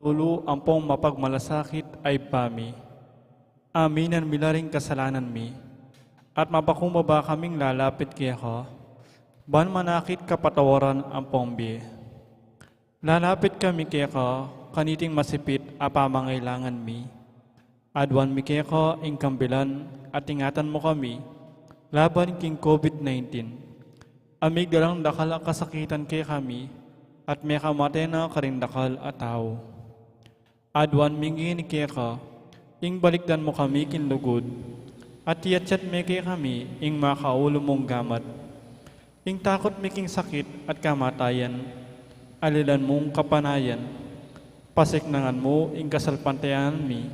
Lulu ampong mapagmalasakit ay pami. Aminan milaring kasalanan mi. At mapakumbaba kaming lalapit kaya ko. Ban manakit kapatawaran ampong bi. Lalapit kami kaya ko, kaniting masipit apamangailangan mi. Adwan mi kaya ko ingkambilan at ingatan mo kami. Laban king COVID-19. Amig dalang dakal ang kasakitan kay kami. At may kamatay na karindakal at tao. Adwan mingi ni kaya ka, ing balikdan mo kami kinlugod, at tiyat me kaya kami, ing makaulo mong gamat. Ing takot miking sakit at kamatayan, alilan mong kapanayan, pasiknangan mo ing kasalpantayan mi,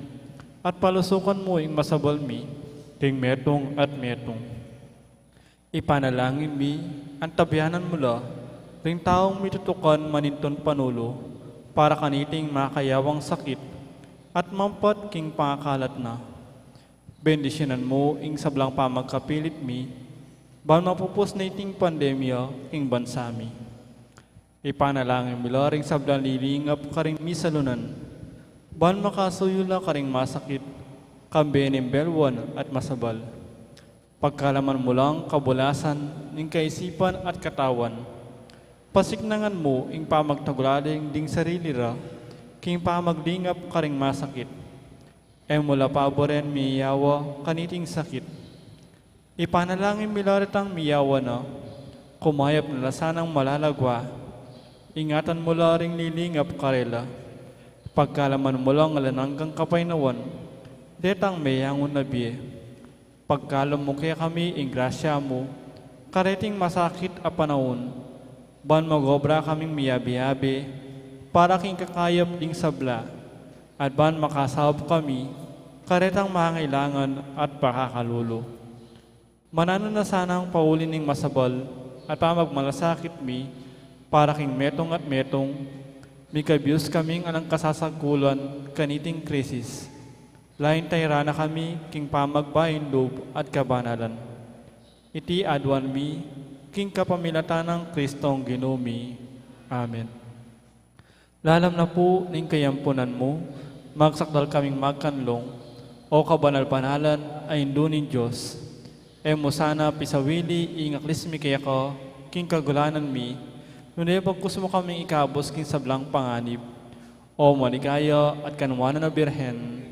at palusukan mo ing masabal mi, ting metong at metong. Ipanalangin mi, ang tabianan mula, ring taong mitutukan maninton panulo, para kaniting makayawang sakit at mampat king pangakalat na. Bendisyonan mo ing sablang pamagkapilit mi, ban mapupos na iting pandemya ing bansami. Ipanalangin mila ring sablang lilingap karing misalunan, ban makasuyula karing masakit, kambenim belwan at masabal. Pagkalaman mo lang kabulasan ning kaisipan at katawan, pasiknangan mo ing pamagtagulading ding sarili ra, king pamaglingap karing masakit. Mula paboren miyawa kaniting sakit. Ipanalangin milaritang miyawa na, kumayap na lasanang malalagwa, ingatan mo ring lilingap karela. Pagkalaman mo lang alananggang kapainawan, detang mayangon na biye. Pagkalam mo kaya kami ing grasya mo, kareting masakit a panahon, ban magobra kaming miyabi-yabi, para king kakayap ding sabla, at ban makasahab kami, karetang mangailangan at pakakalulo. Manano na sanang paulin ning masabal, at pamagmalasakit mi, para king metong at metong, mikabius kaming anang kasasagkulan, kaniting krisis. Lain tayra na kami, king pamagbayin loob at kabanalan. Iti adwan mi, king kapamilatan ng Kristong Ginumi. Amen. Lalam na po ning kayampunan mo, magsakdal kaming magkanlong, o kabanal-panalan ay indunin Diyos. Mo sana pisawili ingaklis mi kaya ko, king kagulanan mi, nunay pagkus mo kaming ikabos king sablang panganib, o maligaya at kanwanan na Birhen.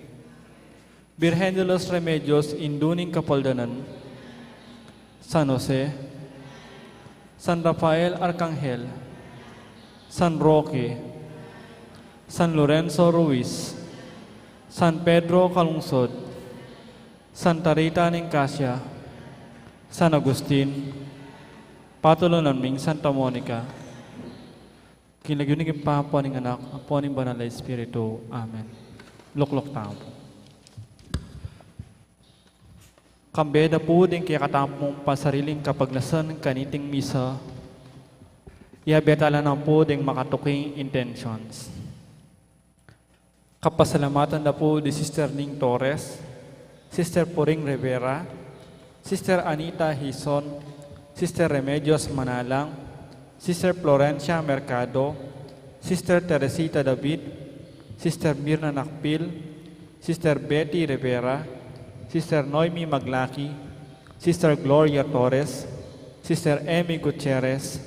Birhen de los Remedios induning kapaldanan, San Jose, San Rafael Arcangel, San Roque, San Lorenzo Ruiz, San Pedro Calungsod, Santa Rita Nicasia, San Agustin, Patulo naming Santa Monica, kinagyunig impapo ning anak, apo ning banal na Espiritu. Amen. Luklok tao po. Kambeda po din kaya katapong pasariling kapaglasan kaniting misa, iabetala na po din makatuking intentions. Kapasalamatan na po di Sister Ning Torres, Sister Puring Rivera, Sister Anita Hison, Sister Remedios Manalang, Sister Florencia Mercado, Sister Teresita David, Sister Mirna Nakpil, Sister Betty Rivera, Sister Noemi Maglaki, Sister Gloria Torres, Sister Emmy Gutierrez,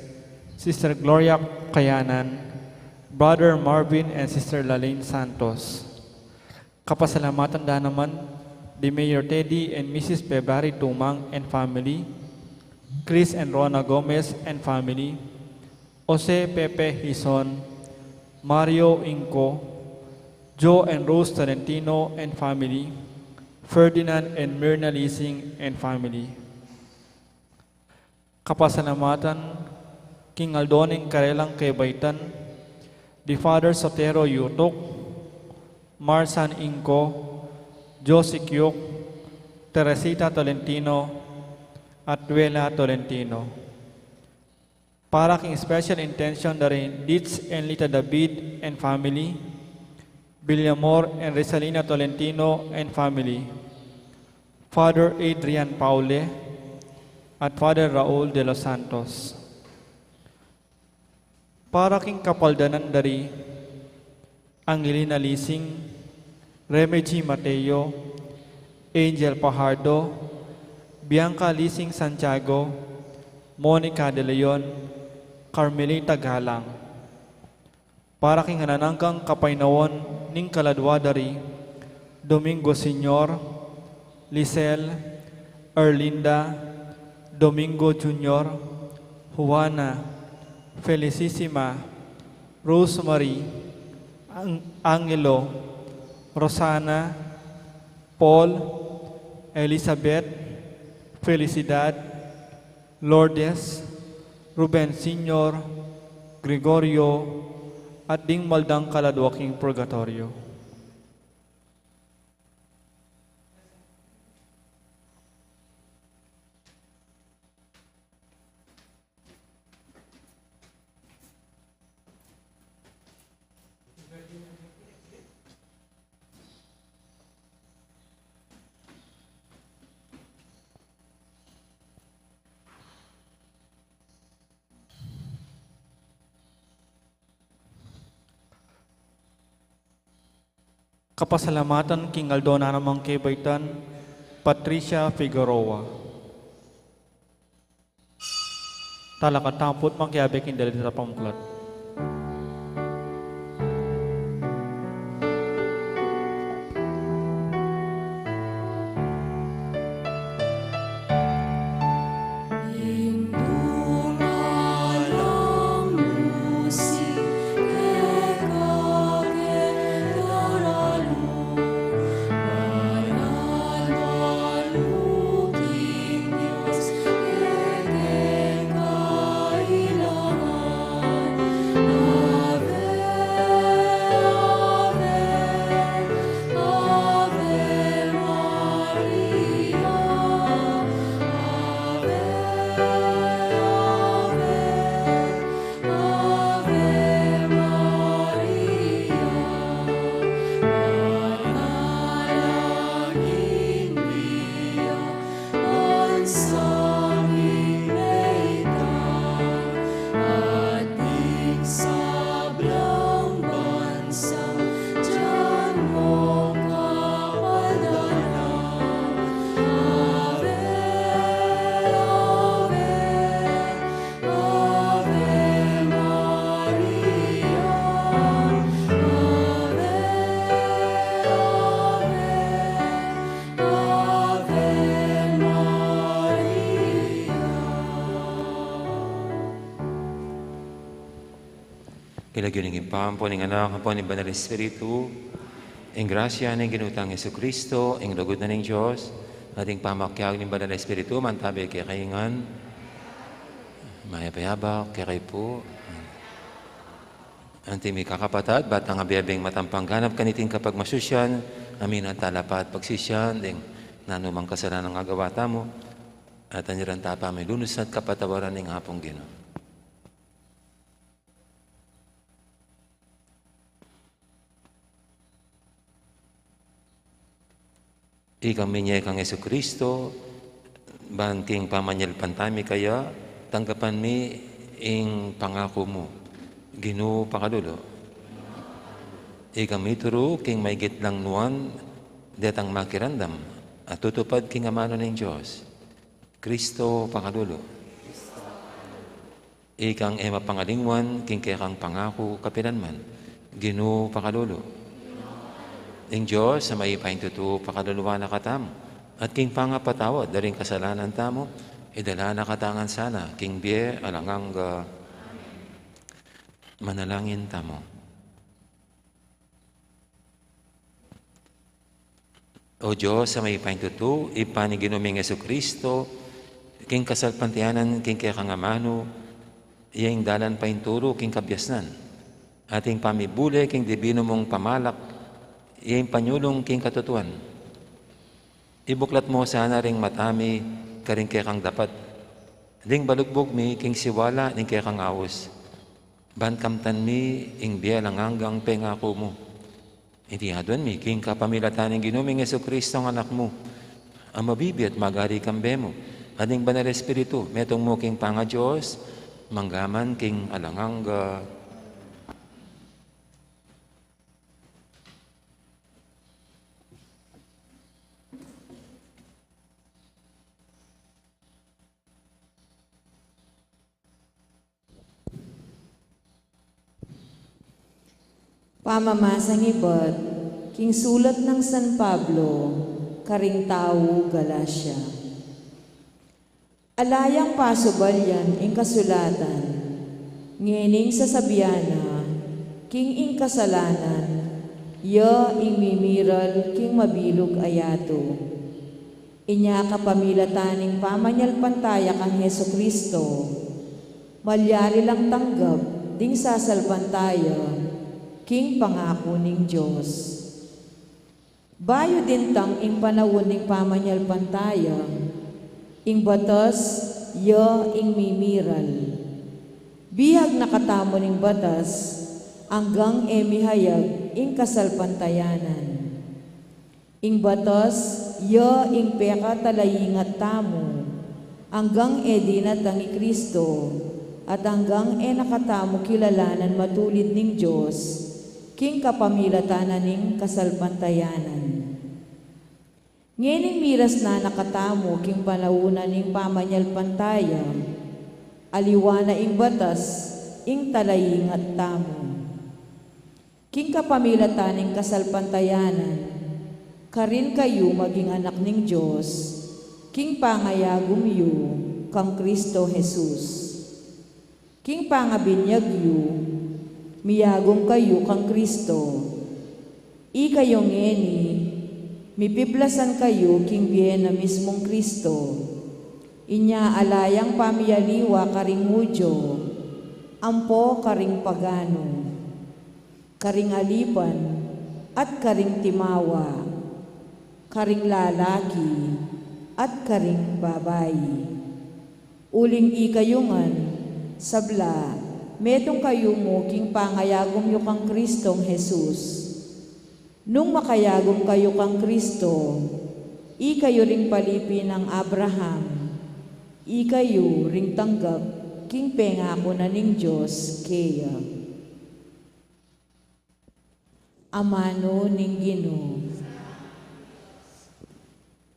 Sister Gloria Kayanan, Brother Marvin and Sister Lalaine Santos. Kapasalamatan da naman di Mayor Teddy and Mrs. Bebari Tumang and family, Chris and Rona Gomez and family, Jose Pepe Hison, Mario Inco, Joe and Rose Talentino and family, Ferdinand and Myrna Leasing and family. Kapasalamatan King Aldoning Karelang Kebaitan, the Father Sotero Yutok, Marsan Inco, Josie Kyuk, Teresita Tolentino, at Duela Tolentino. Para king special intention na rin Ditz and Lita David and family, Villamor and Resalina Tolentino and family, Father Adrian Paule, at Father Raul de los Santos. Para king kapaldanan dari Angelina Lising, Remedy Mateo, Angel Pajardo, Bianca Lising Santiago, Monica De Leon, Carmelita Galang. Para king hananangkang kapainawon ning kaladwadari, Domingo Senior, Lisel, Erlinda, Domingo Junior, Juana, Felicissima, Rosemary, Angelo, Rosana, Paul, Elizabeth, Felicidad, Lourdes, Ruben Senior, Gregorio, at ding maldang kaladwaking purgatorio. Kapasalamatan king Aldona namang kebaitan, Patricia Figueroa. Talakatampot mangkiabe king dalita pamuklat. Ilagyan ng impampo ng anak po ni Banal Espiritu, ang grasya ng ginutang Yesu Kristo, ang lugod na ng Diyos, ating pamakyag ng Banal Espiritu, mantabi kay kaingan, mayapayabak, kay kayo po. Anting may kakapatad, batang abiyabing matampang ganap kaniting kapag masusyan, amin ang talapat pagsisyan, ding nanumang kasalanan ng agawata mo, at aniran tapa may lunos at kapatawaran ng hapong Ginoo. Ikang minyay kang Yesu Kristo, banting pamanyal pantami kaya, tanggapan mi ing pangako mo. Ginoo pakadulo. Ikang mituro king may gitlang nuan, detang makirandam, at tutupad king amano ng Diyos. Kristo pakadulo. Ikang ema pangalingwan, king kekang pangako kapilanman. Ginoo pakadulo. Ing Diyos sa maipain tutu pakaduluwa na katam. At king pangapatawad, daring kasalanan tamo, idala na katangan sana, king biye alangang manalangin tamo. O Diyos sa maipain tutu, ipaniginuming Yesu Kristo, king kasalpantianan, king kekangamano, iyang dalan painturo, king kabyasnan. Ating pamibule, king dibino mong pamalak, iyang panyulong king katutuan. Ibuklat mo sana ring matami, karing kekang dapat. Ding balugbog mi, king siwala, ning kekang awos. Bankamtan mi, ing biya lang hanggang pengako mo. Iti hadwan mi, king kapamilatan ng ginuming Yesu Kristo ang anak mo. Ang mabibi at magari kambe mo. Ading Banal Espiritu, metong mo king panga Diyos, manggaman king alangang Pamamasang ibat, king sulat ng San Pablo, karing tao Galacia. Alayang pasubalyan ing kasulatan, ngening sa sabiana, king ing kasalanan, ya ing mimiral king mabilog ayato. Inya kapamilataning pamanyal pantaya kang Heso Kristo, malyari lang tanggap ding sasalpantaya, king pangako ning Diyos. Bayo din tang ing panawon ning pamanyal pantaya, ing batas, ya ing mimiral. Bihag nakatamo ning batas, hanggang emihayag ing kasalpantayanan. Ing batas, ya ing peka talayingat tamo, hanggang dinatang ni Kristo, at hanggang nakatamo kilalanan matulid ning Diyos, king kapamilatanan ning kasalpantayanan. Ngening miras na nakatamo king panaunan ning pamanyal pantaya, aliwana ing batas, ing talayingat tamo. King kapamilatan ning kasalpantayanan, karin kayo maging anak ning Diyos, king pangayagom yu, kang Kristo Jesus. King pangabinyag yu, miyagom kayo kang Kristo. Ikayo ngeni, mipiblasan kayo king biyen na mismong Kristo. Inya alayang pamiyaliwa karing Hudyo, ampo karing pagano, karing alipan at karing timawa, karing lalaki at karing babayi. Uling ikayungan, sabla, metong kayo mo king pangayagom yu kang Kristong Jesus. Nung makayagom kayo kang Kristo, ikayo ring palipi ng Abraham, ikayo ring tanggap king pengako na ning Diyos kaya. Amano ning Ginoo.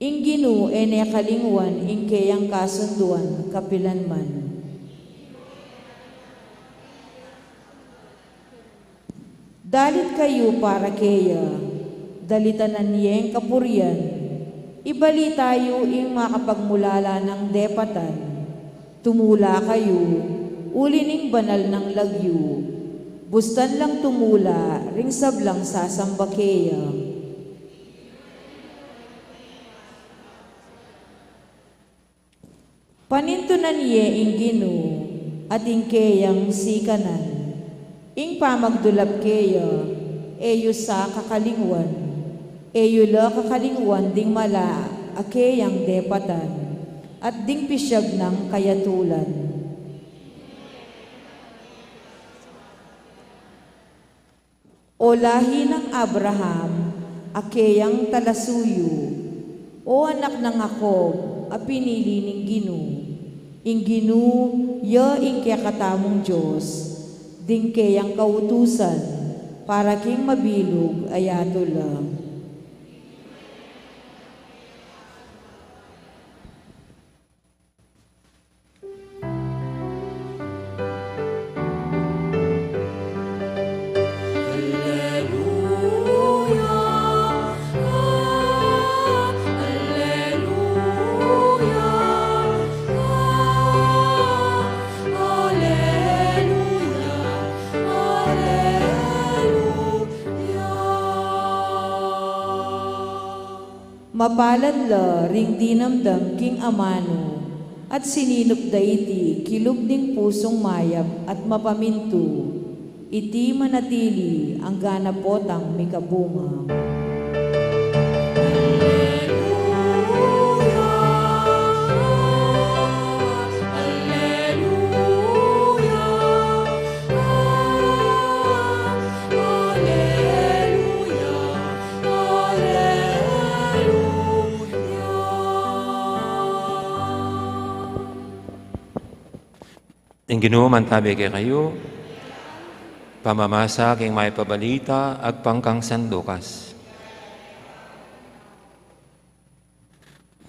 Ing Ginoo kalingwan ing kayang kasunduan kapilanman. Dalit kayo para kaya, dalitanan niyeng kapurian, ibali tayo ing makapagmulala ng depatan, tumula kayo, ulining banal ng lagyo, bustan lang tumula, ring sablang sasamba kaya. Panintunan niye ing Ginoo, at ing kayang sikanan, ing pamagdulap keyo, eyo sa kakalingwan, eyo la kakalingwan ding mala, akeyang depatan, at ding pisyag ng kayatulan. O lahi ng Abraham, akeyang talasuyo, o anak ng Jacob, a pinili ning Ginoo, ing Ginoo, ya ing kayakatamong Diyos, ding kayang kautusan, para king mabilog ayatula. Mapalad la ring dinamdam king amano, at sininop daiti kilub ning pusong mayap at mapaminto, iti manatili ang ganapotang mikabunga. Ing Ginoo mantabi kay kayo, pamamasa king may pabalita ag pangkang sandukas.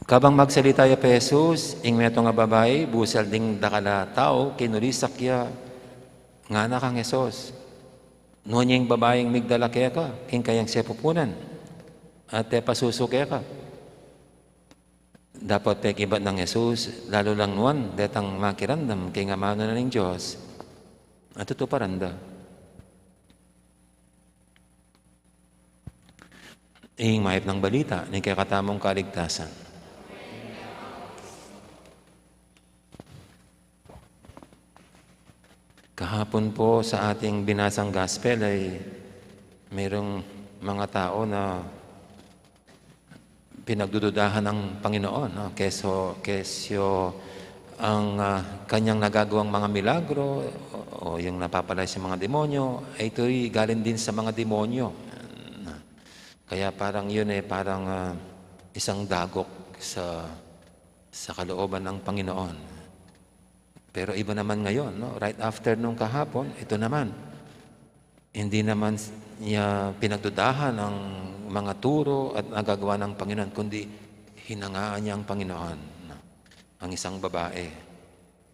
Kabang magsalita ya Jesus, ing meto nga babay, busal ding dakala tao, kinurisak ya nga na kang Jesus. Nunya yung babaeng migdala kaya ka, king kayang siya pupunan. At pasuso kaya ka. Dapat pekibat ng Jesus, lalo lang nuan, detang makirandam, kay nga mano na ng Diyos, at ito paranda. Ing mahip ng balita, ni kaya katamong kaligtasan. Kahapon po sa ating binasang gospel ay mayroong mga tao na pinagdududahan ng Panginoon. No? Kesyo ang kanyang nagagawang mga milagro o yung napapalay sa mga demonyo, ay ito'y galing din sa mga demonyo. Kaya parang yun parang isang dagok sa kalooban ng Panginoon. Pero iba naman ngayon, no? Right after nung kahapon, ito naman. Hindi naman niya pinagdudahan ang mga turo at nagagawa ng Panginoon, kundi hinangaan niya ang Panginoon. No? Ang isang babae,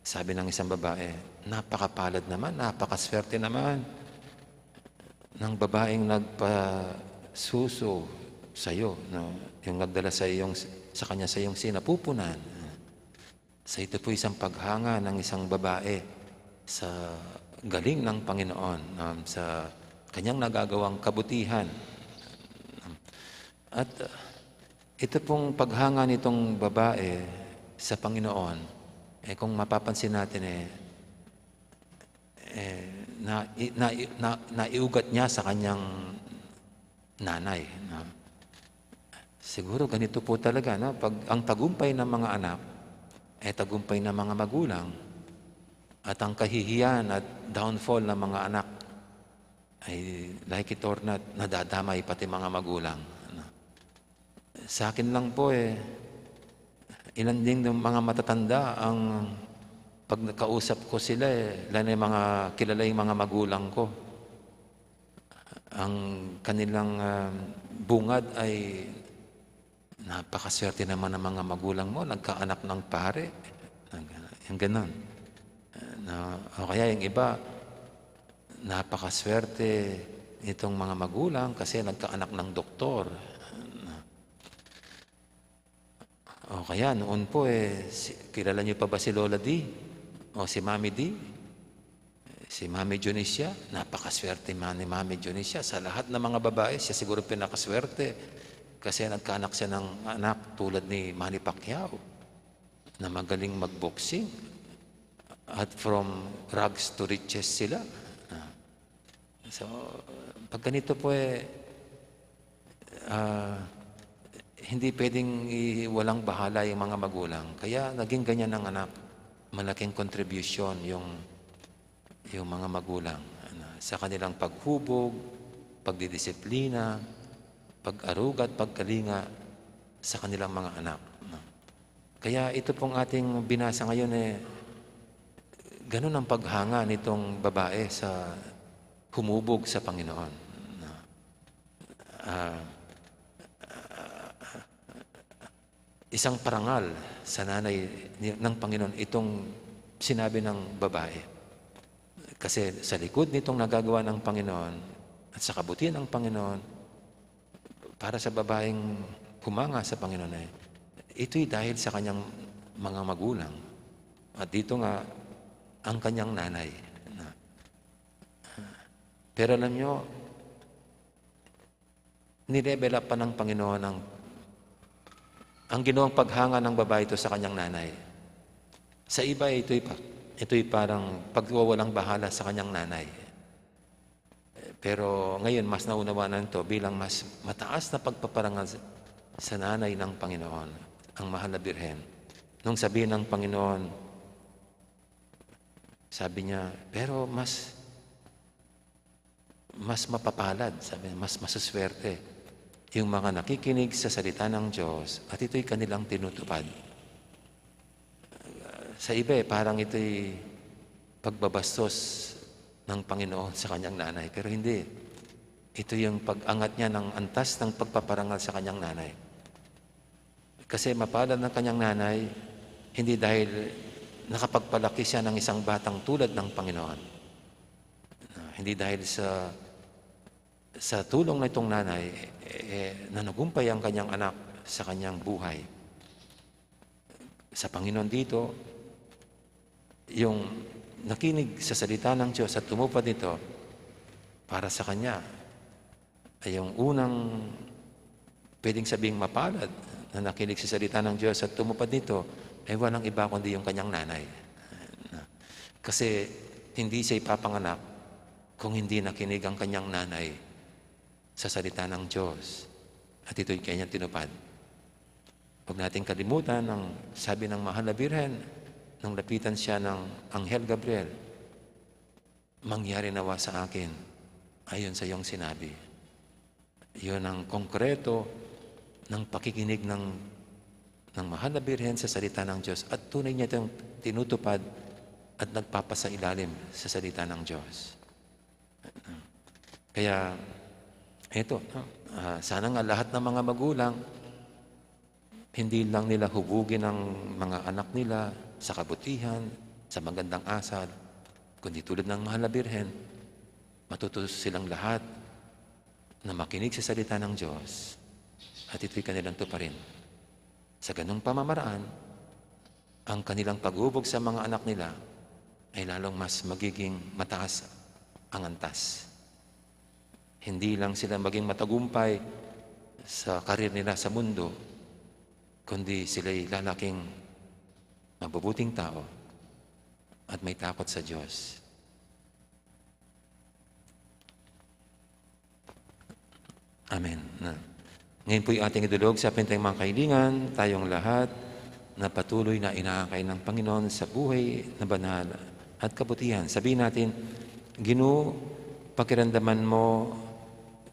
sabi ng isang babae, napakapalad naman, napakaswerte naman ng babaeng nagpasuso sa iyo, no? Yung nagdala sa kanya sa iyong sinapupunan. Sa ito po isang paghanga ng isang babae sa galing ng Panginoon, sa kanyang nagagawang kabutihan. At ito pong paghanga nitong babae sa Panginoon, kung mapapansin natin naiugat niya sa kanyang nanay. No? Siguro ganito po talaga, no? Pag ang tagumpay ng mga anak ay tagumpay ng mga magulang, at ang kahihiyan at downfall ng mga anak ay like it or not, nadadamay pati mga magulang. Ano? Sa akin lang po ilan din ng mga matatanda ang pag nakausap ko sila lalo yung mga kilala yung mga magulang ko. Ang kanilang bungad ay napakaswerte naman ng mga magulang mo, nagkaanak ng pare. Yung ganon. O kaya yung iba, napakaswerte itong mga magulang kasi nagkaanak ng doktor. O kaya noon po kilala niyo pa ba si Lola D? O si Mami D? Si Mami Junicia, napakaswerte ni Mami Junicia. Sa lahat ng mga babae, siya siguro pinakaswerte. Kasi nagkaanak siya ng anak tulad ni Manny Pacquiao na magaling magboxing at from rags to riches sila. So, pag ganito po hindi pwedeng walang bahala yung mga magulang. Kaya naging ganyan ang anak. Malaking contribution yung mga magulang sa kanilang paghubog, pagdidisiplina, pag-aruga at pagkalinga sa kanilang mga anak. Kaya ito pong ating binasa ngayon ganun ang paghanga nitong babae sa humubog sa Panginoon. Isang parangal sa nanay ng Panginoon itong sinabi ng babae. Kasi sa likod nitong nagagawa ng Panginoon at sa kabutihan ng Panginoon, para sa babaeng humanga sa Panginoon ito'y dahil sa kanyang mga magulang. At dito nga, ang kanyang nanay. Pero alam nyo, nilevel up pa ng Panginoon ang ginawang paghanga ng babae ito sa kanyang nanay. Sa iba, ito'y parang pagwawalang bahala sa kanyang nanay. Pero ngayon, mas naunawanan ito bilang mas mataas na pagpaparangal sa nanay ng Panginoon, ang mahal na Birhen. Nung sabihin ng Panginoon, sabi niya, pero mas mapapalad, sabi niya, mas masuswerte yung mga nakikinig sa salita ng Diyos at ito'y kanilang tinutupad. Sa iba, parang ito'y pagbabastos ng Panginoon sa kanyang nanay. Pero hindi. Ito yung pag-angat niya ng antas ng pagpaparangal sa kanyang nanay. Kasi mapalad ng kanyang nanay, hindi dahil nakapagpalaki siya ng isang batang tulad ng Panginoon. Hindi dahil sa sa tulong na itong nanay, nanugumpay ang kanyang anak sa kanyang buhay. Sa Panginoon dito, yung nakinig sa salita ng Diyos at tumupad nito, para sa kanya, ay yung unang pwedeng sabing mapalad na nakinig sa salita ng Diyos at tumupad nito, ay walang iba kundi yung kanyang nanay. Kasi hindi siya ipapanganak kung hindi nakinig ang kanyang nanay sa salita ng Diyos. At ito'y kanyang tinupad. Huwag nating kalimutan ang sabi ng Mahal na Birhen nang lapitan siya ng Anghel Gabriel, mangyari nawa sa akin ayon sa iyong sinabi. Iyon ang konkreto ng pakikinig ng Mahal na Birhen sa salita ng Diyos at tunay niya itong tinutupad at nagpapasailalim sa salita ng Diyos. Kaya, ito, sana nga lahat ng mga magulang, hindi lang nila hubugin ang mga anak nila sa kabutihan, sa magandang asal, kundi tulad ng Mahal na Birhen, matuto silang lahat na makinig sa salita ng Diyos at ito'y kanilang tuparin. Sa ganung pamamaraan, ang kanilang pag-ubog sa mga anak nila ay lalong mas magiging mataas ang antas. Hindi lang sila maging matagumpay sa karir nila sa mundo, kundi sila'y lalaking mabubuting tao at may takot sa Diyos. Amen. Ngayon po'y ating idulog sa pintang mga kailingan, tayong lahat na patuloy na inaakay ng Panginoon sa buhay na banal at kabutihan. Sabihin natin, Ginoo, pakiramdaman mo,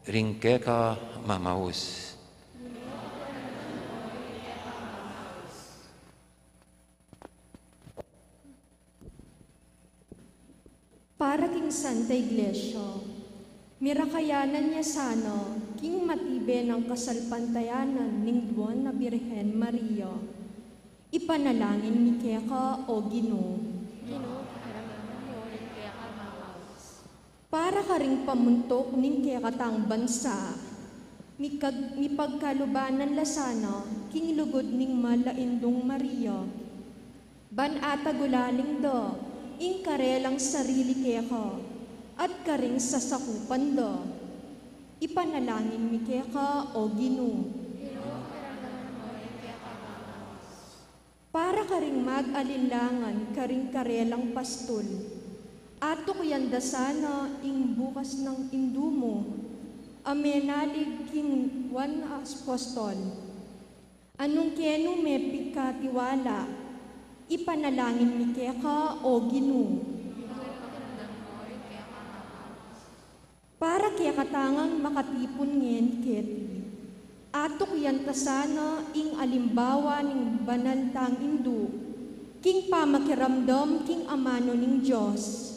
ringkeka mamaus. Para king Santa Iglesia, mirakayanan niya sana, king matibe ng kasalpantayanan ning Duan na Birhen Maria. Ipanalangin ni Keka o Ginoo. Ginoo, pakiramdaman mo rin kaya ka mamaus. Para ka ring pamuntok ning Kekatang bansa, mi pagkalubanan lasana, king lugod ning malaindong Maria. Banata gulaling do, ing karelang sarili Keka, at karing sasakupan do. Ipanalangin mi Keka o Ginoo. Para karing mag-alinlangan karing karelang pastol, ato kuyanda sana ing bukas ng indumo, amenalig king Juan Apostol. Anong keno me pikatiwala, ipanalangin mi Keka o Ginoo. Para kaya katangang makatipon ngayon keti, atok yan tasana ing alimbawa ning banantang indu, king pamakiramdam king amano ning Diyos,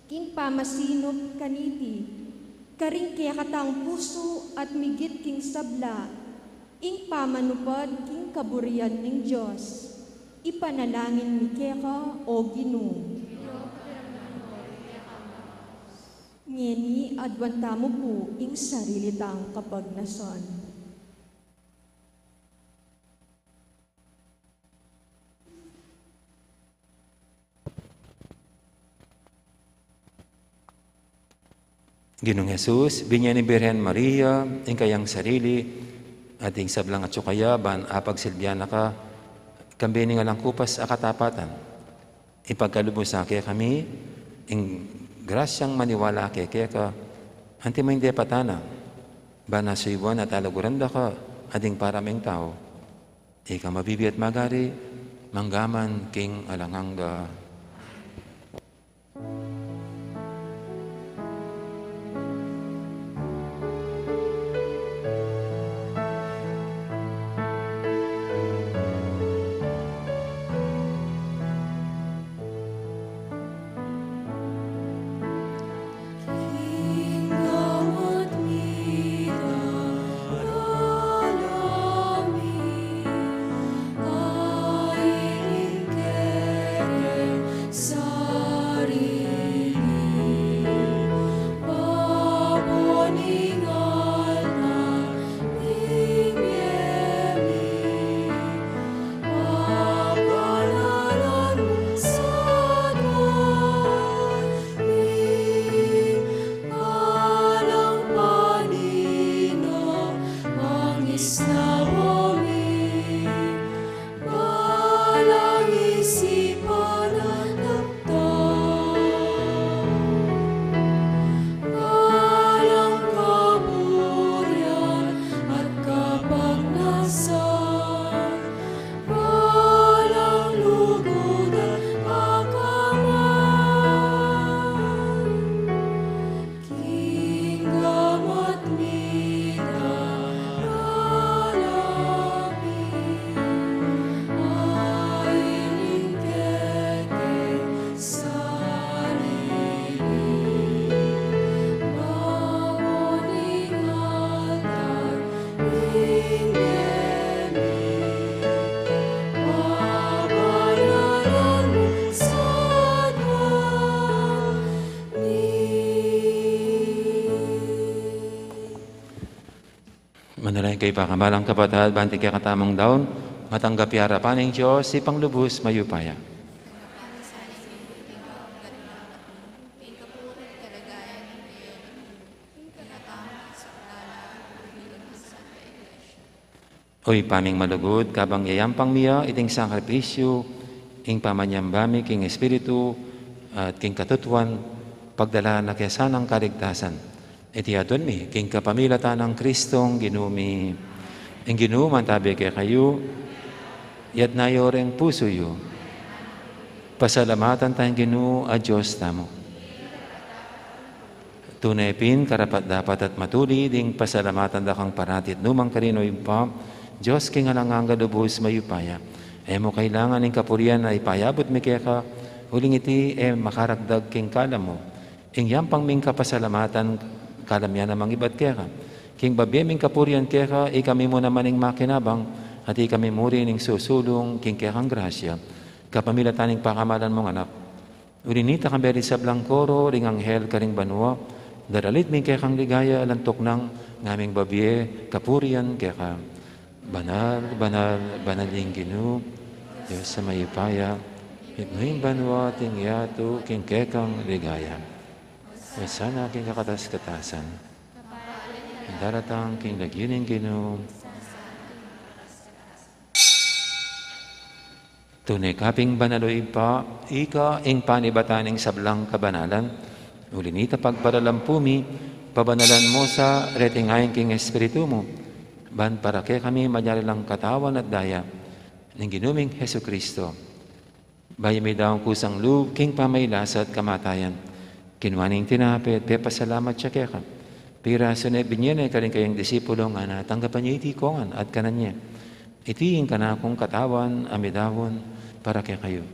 king pamasinop kaniti, karing kaya katang puso at migit king sabla, ing pamanupad king kaburian ning Diyos. Ipanalangin mi Keka o Ginoo. Ngeni adwanta mo po ing sarili tang kapagnason. Ginoong Jesus, binyan ni Birhen Maria, ing kayang sarili, ating sablang at sukaya, ban apag silbiana ka, kambini nga lang kupas akatapatan. Ipagkalubos sa kaya kami, ing grasyang maniwala kaya ka, anti may hindi patana, ba nasuywan at alaguranda ka, ading paraming tao, ika mabibi at magari, manggaman king alanganga. Ay, Manalangin kayo pakamalang kapatid, banti kaya katamang daon, matanggap harapan ng Diyos, ipang lubos mayupaya. Oy paming malugod, kabang yayampang miya, iting sakripisyo, ing pamanyambami, king espiritu, at king katutuan, pagdala na kesanang kaligtasan. Iti adon mi, king kapamilatan ng Kristong ginumi, ing ginuman tabi kay kayo, yat nayoreng puso yu, pasalamatan tayong ginu a Diyos tamo. Tunay pin, karapat dapat at matuli, ding pasalamatan da kang paratit, numang karino yung pa, Diyos king alangang galubos mayupaya. Mo kailangan ng kapurian ay payabot mi kaya ka, huling iti makaragdag king kala mo. Ing yampang ming kapasalamatan, kalamyan namang ibat kaya ka. King babye ming kapurian kaya ka, ikami mo naman ing makinabang, at ikami muri ning susulong, king kaya kang grasya. Kapamilatan ning pakamalan mong anak. Ulinita kang beri sa blangkoro, ring anghel karing banwa, daralit ming kaya kang ligaya, alantok ng ngaming babye, kapurian kaya ka. Banal, banal, banaling ginu, Diyos sa mayupaya, itnoing banwa, ting yato, king kekang ligaya. O sana king kakatas-katasan, ang daratang king lagining ginu, tunay kaping banaloy pa, ika ing panibataning sablang kabanalan, ulinita pagparalampumi, pabanalan mo sa retingayin king espiritu mo, ban para kaya kami manyarilang katawan at daya ng ginuming Heso Kristo. Bayan may daong kusang loob, king pamaylasa at kamatayan. Kinuwaning tinapit, pasalamat siya kaya ka. Piraso na binyan ay kaling kayang disipulo nga na tanggapan niya iti kongan at kanan niya. Itiing ka na kong katawan, amidawon, para kaya kayo.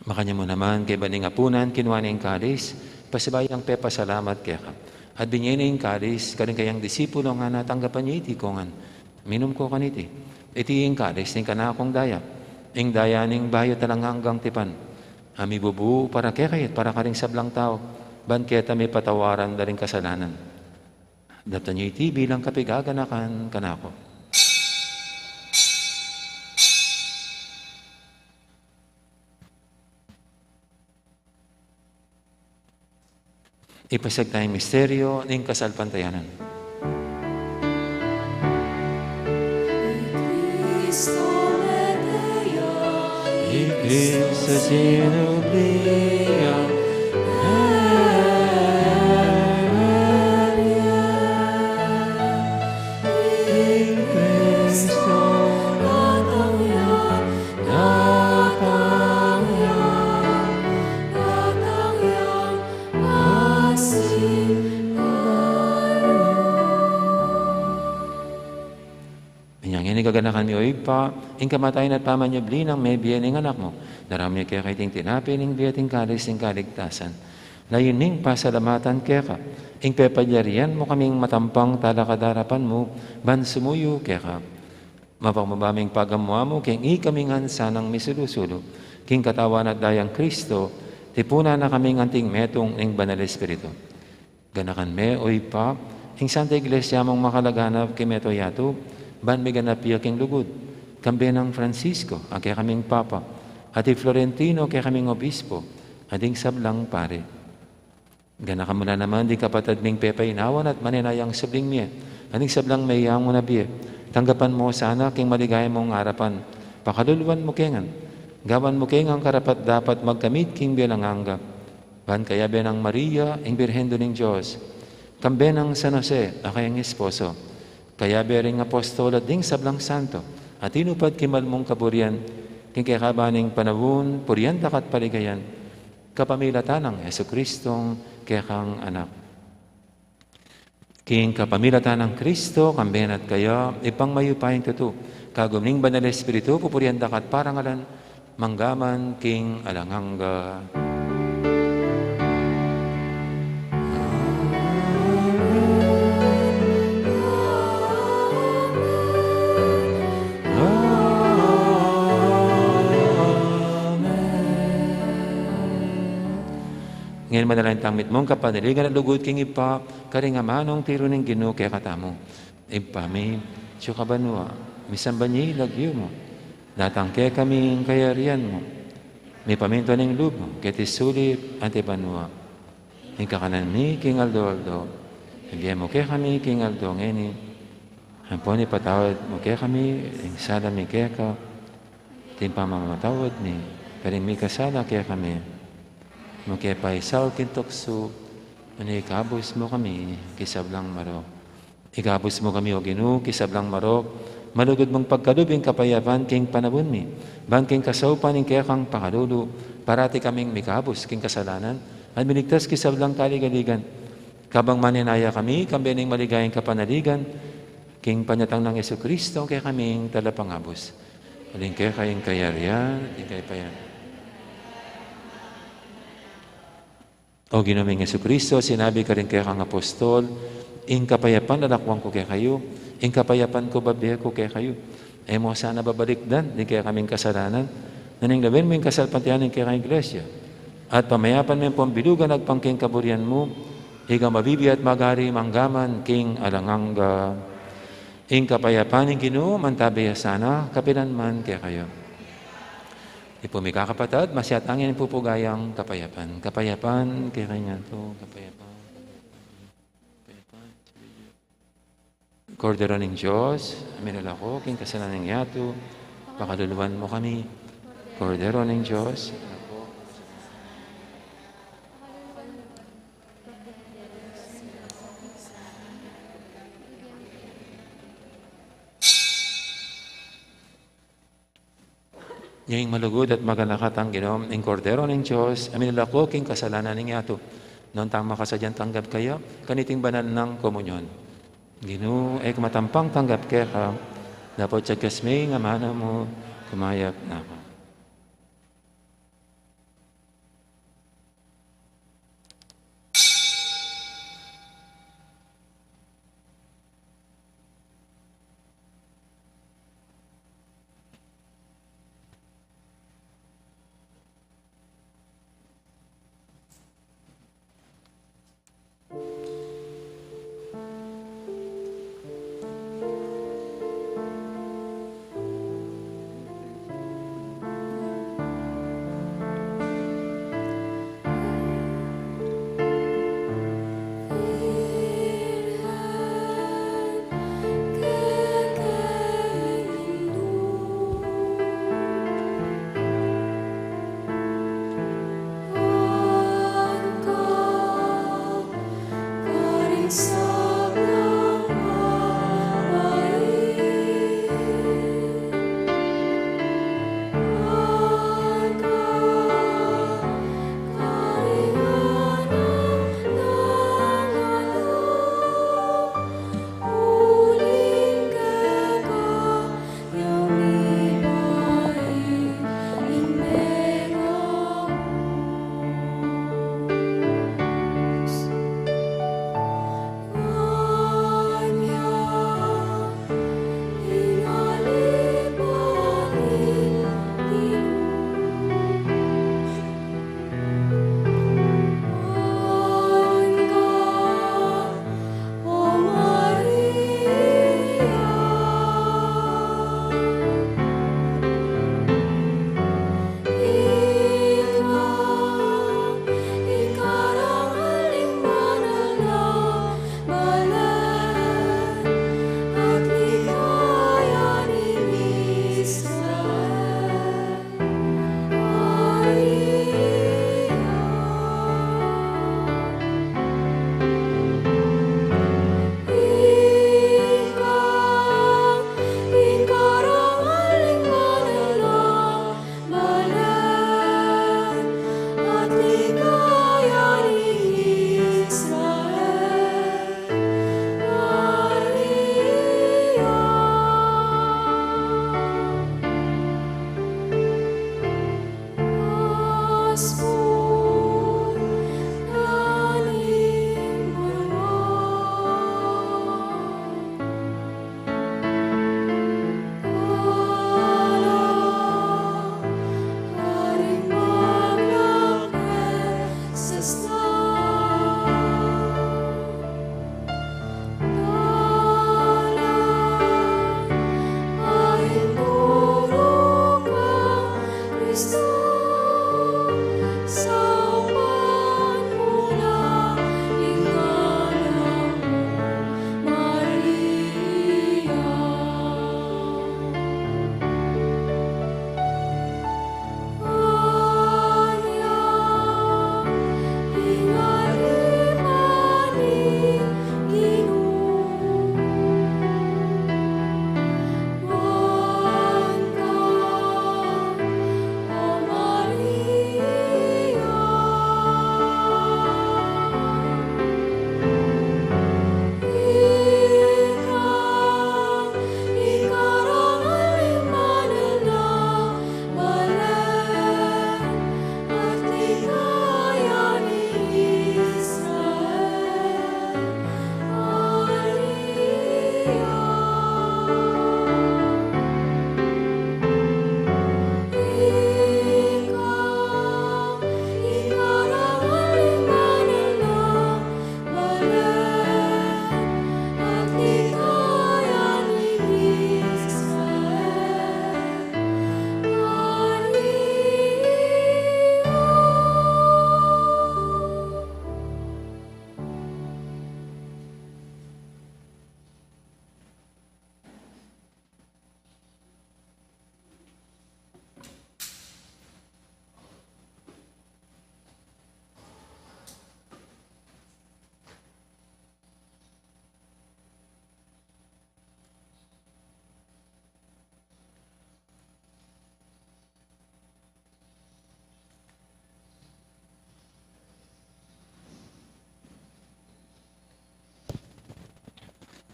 Makanya mo naman, kay baning apunan, kinuwaning kalis, pasibayang pasalamat kaya ka. At binyaning kalis, kaling kayang disipulo nga natanggapan niya iti kongan. Minum ko kaniti. Iti yung kalis, ning kanakong daya. Ing daya ning bayo talang hanggang tipan. Ami bubu para kaya kayat, para karing sablang tao. Ban kaya may patawaran daling kasalanan. Dapta niya iti bilang kapigaganakan kanako. Ipasag tayong misteryo ng kasalpantayanan. Ikil sa sinubliya, gaganakan mi oy pa, ing kamatayan at pamanyabli ng may biyan ng anak mo. Darami kaya kay ting tinapi, ning biyating kalis, ing kaligtasan. Layon ning pasalamatan kaya ka, ing pepadyarian mo kaming matampang talakadarapan mo, ban sumuyo kaya ka. Mapagmabaming pagamuha mo, king ikaming sanang misulusulo, king katawan at dayang Kristo, tipuna na kaming anting metong ing banal espiritu. Ganakan me oy pa, ing Santa Iglesia mong makalaganap kay meto yato, ban may ganap king lugod, kambe ng Francisco, ang kaya kaming Papa, at Florentino, kaya kaming Obispo, ading sablang pare. Gana ka mula naman, di kapatid ming pepay inawan at maninayang sabling miye, ading sablang may iyang mo na biye. Tanggapan mo sana, king maligaya mong harapan, pakaluluan mo kengan, gawan mo kengang karapat dapat magkamit king bilang anggap. Ban kaya benang Maria, ing Birhendo ng Diyos, kambe ng San Jose, akayang esposo, kaya bering apostol at ding sablang santo, at inupad kimal mong kaburian, king kakabaning panawun, puriyan takat paligayan, kapamilatan ng Yesu Kristong kekang anak. King kapamilatan ng Kristo, kamben at kaya, ipang mayupayang tuto, kagumning banal espiritu, pupuriyan takat parangalan, manggaman king alangangga. Ngayon manalangin tangmit mong kapanaligan at lugod king ipa, karingamanong tiro ng Ginoo kaya katamo. Ipami, siyo kabanwa, misan banyi, lagyo mo. Natangke kami kayarian mo. May paminto ng loob mo, kaya sulit ante banwa. Ing kakanan mi, king Aldo. Ibigay mo kaya kami, king Aldo, ngayon Hampon ipatawad mo kaya kami, ing sala mi kaya ka, timpa mamamatawad mi, pero mi kasala kaya kami. Mo kaya pa isaw kintokso, ikabos mo kami, kisablang marok. Ikabos mo kami, o Ginoo, kisablang marok, malugod mong pagkalubing kapayapan king panabon mi, bangking kasaupan ing kaya kang pakalulu, parati kaming mikabos king kasalanan, at minigtas kisablang kaligaligan. Kabang maninaya kami, kambining maligayang kapanaligan, king panyatang ng Jesucristo, kaya kaming talapangabos. Aling kaya kayong kayarian, aling kaya pa yan. O Ginoong Jesucristo, sinabi ka rin kaya kang apostol, ing kapayapan lalakwang ko kaya kayo, ing kapayapan ko babiya ko kaya kayo. Ay mo sana babalikdan, di kaya kaming kasalanan, naning labin mo yung kasalpantianin kaya kang iglesia. At pamayapan mo yung pambilugan agpangking kaburian mo, ikaw mabibi at magari manggaman king alanganga. Ing kapayapan ng Ginoo, mantabaya sana, kapilan man kaya kayo. Ipumika kapatid, masyat angin pupugayang kapayapan. Kapayapan, kaya kanya to, kapayapan. Kordero ng Diyos, aminal ako, king kasalanan ng yato, pakaluluwan mo kami. Kordero ng Diyos, yung malugod at maganakatang Ginoom, ing kordero ng Diyos, aminal ako, king kasalanan ng yato. Noon tang makasadyan tanggap kayo, kaniting banal ng komunyon. Ginoo, ay kumatampang tanggap kaya ka, dapat sa kasmay nga mana mo, kumayap na ako.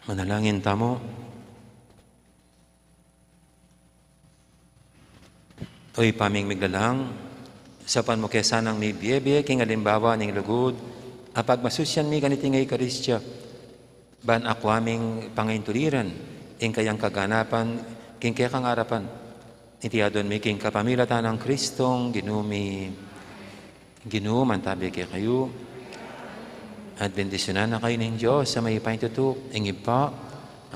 Manalangin tamo. To'y paming miglalang, sa pan mo kesanang may biyebe, king alimbawa ning lugod, apag masusyan mi ganiti nga Eukaristya, ban akwaming pangaintuliran, ing kayang kaganapan, king kaya kang arapan, itiadon mi king kapamilatan ng Kristong, ginuman tabi kay kayo, at bendisyonan na kayo ng Diyos sa may paintutuk, ing ipa,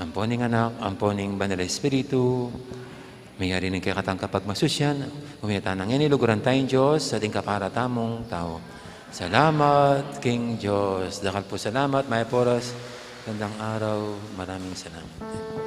amponing anak, amponing banal Espiritu, mayari ng kaya katang kapag masusyan, umiyata nang iniluguran tayong Diyos sa ating kaparatamong tao. Salamat, King Diyos. Dakal po salamat, may poras. Gandang araw, maraming salamat.